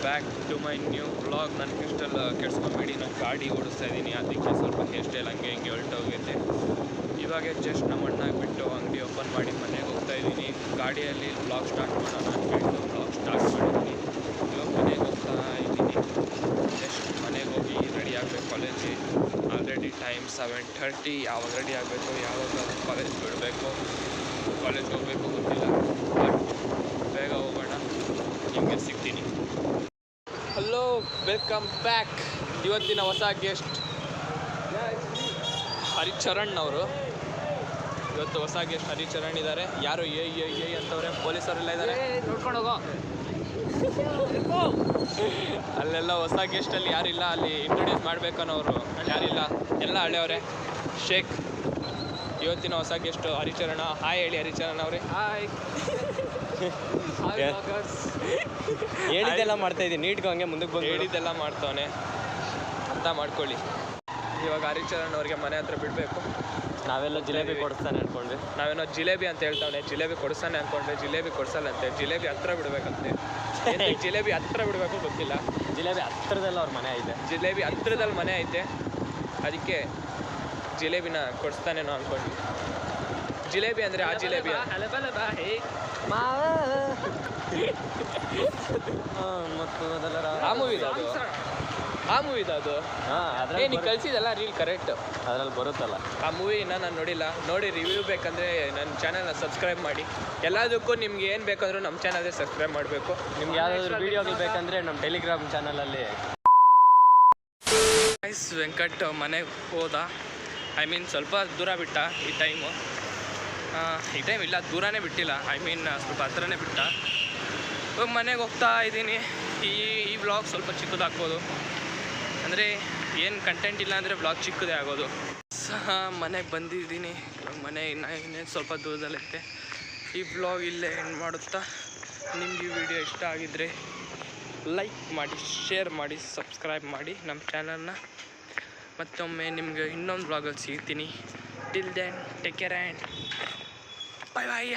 Back to my new vlog. ನನ್ನ crystal ಕೆಡ್ಸ್ಕೊಂಬೇಡಿ, ನಾನು ಗಾಡಿ ಓಡಿಸ್ತಾ ಇದ್ದೀನಿ, ಅದಕ್ಕೆ ಸ್ವಲ್ಪ ಹೇರ್ ಸ್ಟೈಲ್ ಹಂಗೆ ಹಿಂಗೆ ಹೊರಟೋಗಿದೆ. ಇವಾಗ ಜಸ್ಟ್ ನಮ್ಮ ಅಣ್ಣಾಗ್ಬಿಟ್ಟು ಅಂಗಡಿ ಓಪನ್ ಮಾಡಿ ಮನೆಗೆ ಹೋಗ್ತಾ ಇದ್ದೀನಿ. ಗಾಡಿಯಲ್ಲಿ ವ್ಲಾಗ್ ಸ್ಟಾರ್ಟ್ ಮಾಡೋಣ ಅಂದ್ಬಿಟ್ಟು ವ್ಲಾಗ್ ಸ್ಟಾರ್ಟ್ ಮಾಡಿದ್ದೀನಿ. ಇವಾಗ ಮನೆಗೆ ಹೋಗ್ತಾ ಇದ್ದೀನಿ. ಜಸ್ಟ್ ಮನೆಗೆ ಹೋಗಿ ರೆಡಿ ಆಗಬೇಕು. ಕಾಲೇಜಿಗೆ ಆಲ್ರೆಡಿ ಟೈಮ್ 7:30. ಯಾವಾಗ ರೆಡಿ ಆಗಬೇಕು, ಯಾವಾಗ ಕಾಲೇಜ್ ಬಿಡಬೇಕು, ಕಾಲೇಜ್ಗೆ ಹೋಗಬೇಕು ಗೊತ್ತಿಲ್ಲ. ಬಟ್ ಬೇಗ ಹೋಗೋಣ, ನಿಮಗೆ ಸಿಗ್ತೀನಿ. Hello, welcome back. ಇವತ್ತಿನ ಹೊಸ ಗೆಸ್ಟ್ ಹರಿಚರಣ್ ಅವರು. ಇವತ್ತು ಹೊಸ ಗೆಸ್ಟ್ ಹರಿಚರಣ್ ಇದ್ದಾರೆ. ಯಾರು ಏ ಅಂತವ್ರೆ, ಪೊಲೀಸರೆಲ್ಲ ಇದ್ದಾರೆ, ನೋಡ್ಕೊಂಡು ಹೋಗೋ. ಅಲ್ಲೆಲ್ಲ ಹೊಸ ಗೆಸ್ಟಲ್ಲಿ ಯಾರಿಲ್ಲ, ಅಲ್ಲಿ ಇಂಟ್ರೊಡ್ಯೂಸ್ ಮಾಡ್ಬೇಕನ್ನೋರು ಯಾರಿಲ್ಲ, ಎಲ್ಲ ಹಳೆಯವರೇ. ಶೇಖ್ ಇವತ್ತಿನ ಹೊಸ ಗೆಸ್ಟು ಹರಿಚರಣ. ಹಾಯ್ ಹೇಳಿ ಹರಿಚರಣ್ ಅವರೇ. ಹಾಯ್. ಹೇಳಿದ್ದೆಲ್ಲ ಮಾಡ್ತಾ ಇದ್ದೀನಿ, ನೀಟ್ಗೆ ಹಂಗೆ ಮುಂದಕ್ಕೆ ಬಂದು ಹೇಳಿದ್ದೆಲ್ಲ ಮಾಡ್ತಾವನೆ ಅಂತ ಮಾಡ್ಕೊಳ್ಳಿ. ಇವಾಗ ಹರಿಚರಣ್ ಅವ್ರಿಗೆ ಮನೆ ಹತ್ರ ಬಿಡಬೇಕು. ನಾವೆಲ್ಲ ಜಿಲೇಬಿ ಕೊಡಿಸ್ತಾನೆ ಅಂದ್ಕೊಂಡ್ವಿ. ನಾವೇನೋ ಜಿಲೇಬಿ ಅಂತ ಹೇಳ್ತಾವನೆ, ಜಿಲೇಬಿ ಕೊಡಿಸ್ತಾನೆ ಅಂದ್ಕೊಂಡ್ರೆ ಜಿಲೇಬಿ ಕೊಡಿಸಲ್ಲಂತೆ. ಜಿಲೇಬಿ ಹತ್ರ ಬಿಡಬೇಕಂತೆ. ಜಿಲೇಬಿ ಹತ್ರ ಬಿಡಬೇಕು ಗೊತ್ತಿಲ್ಲ. ಜಿಲೇಬಿ ಹತ್ರದಲ್ಲ ಅವ್ರ ಮನೆ ಐತೆ, ಜಿಲೇಬಿ ಹತ್ರದಲ್ಲಿ ಮನೆ ಐತೆ, ಅದಕ್ಕೆ ಜಿಲೇಬಿನ ಕೊಡಿಸ್ತಾನೇನೋ ಅಂದ್ಕೊಂಡ್ವಿ. ಜಿಲೇಬಿ ಅಂದರೆ ಆ ಜಿಲೇಬಿ ಆ ಮೂವಿದು ಅದು, ಆ ಮೂವಿದು ಅದು. ನೀನು ಕಳಿಸಿದಲ್ಲ ರೀಲ್ ಕರೆಕ್ಟ್, ಅದರಲ್ಲಿ ಬರುತ್ತಲ್ಲ. ಆ ಮೂವಿನ ನಾನು ನೋಡಿಲ್ಲ. ನೋಡಿ ರಿವ್ಯೂ ಬೇಕಂದರೆ ನನ್ನ ಚಾನಲ್ನ ಸಬ್ಸ್ಕ್ರೈಬ್ ಮಾಡಿ. ಎಲ್ಲದಕ್ಕೂ ನಿಮ್ಗೆ ಏನು ಬೇಕಂದ್ರೂ ನಮ್ಮ ಚಾನಲ್ಗೆ ಸಬ್ಸ್ಕ್ರೈಬ್ ಮಾಡಬೇಕು. ನಿಮ್ಗೆ ಯಾವುದಾದ್ರು ವೀಡಿಯೋಗಳು ಬೇಕಂದರೆ ನಮ್ಮ ಟೆಲಿಗ್ರಾಮ್ ಚಾನಲಲ್ಲಿ. ವೆಂಕಟ್ ಮನೆಗೆ ಹೋದ. ಐ ಮೀನ್ ಸ್ವಲ್ಪ ದೂರ ಬಿಟ್ಟ ಈ ಟೈಮು. ಈ ಟೈಮ್ ಇಲ್ಲ, ದೂರನೇ ಬಿಟ್ಟಿಲ್ಲ, ಐ ಮೀನ್ ಸ್ವಲ್ಪ ಹತ್ರನೇ ಬಿಟ್ಟ. ಇವಾಗ ಮನೆಗೆ ಹೋಗ್ತಾ ಇದ್ದೀನಿ. ಈ ವ್ಲಾಗ್ ಸ್ವಲ್ಪ ಚಿಕ್ಕದಾಗ್ಬೋದು, ಅಂದರೆ ಏನು ಕಂಟೆಂಟ್ ಇಲ್ಲ ಅಂದರೆ ವ್ಲಾಗ್ ಚಿಕ್ಕದೇ ಆಗೋದು. ಸಹ ಮನೆಗೆ ಬಂದಿದ್ದೀನಿ. ಮನೆ ಇನ್ನೇನು ಸ್ವಲ್ಪ ದೂರದಲ್ಲಿರುತ್ತೆ. ಈ ವ್ಲಾಗ್ ಇಲ್ಲೇ ಎಂಡ್ ಮಾಡುತ್ತಾ, ನಿಮ್ಗೆ ಈ ವಿಡಿಯೋ ಇಷ್ಟ ಆಗಿದ್ದರೆ ಲೈಕ್ ಮಾಡಿ, ಶೇರ್ ಮಾಡಿ, ಸಬ್ಸ್ಕ್ರೈಬ್ ಮಾಡಿ ನಮ್ಮ ಚಾನಲ್ನ. ಮತ್ತೊಮ್ಮೆ ನಿಮಗೆ ಇನ್ನೊಂದು ವ್ಲಾಗಲ್ಲಿ ಸಿಗ್ತೀನಿ. Till then take care and bye bye.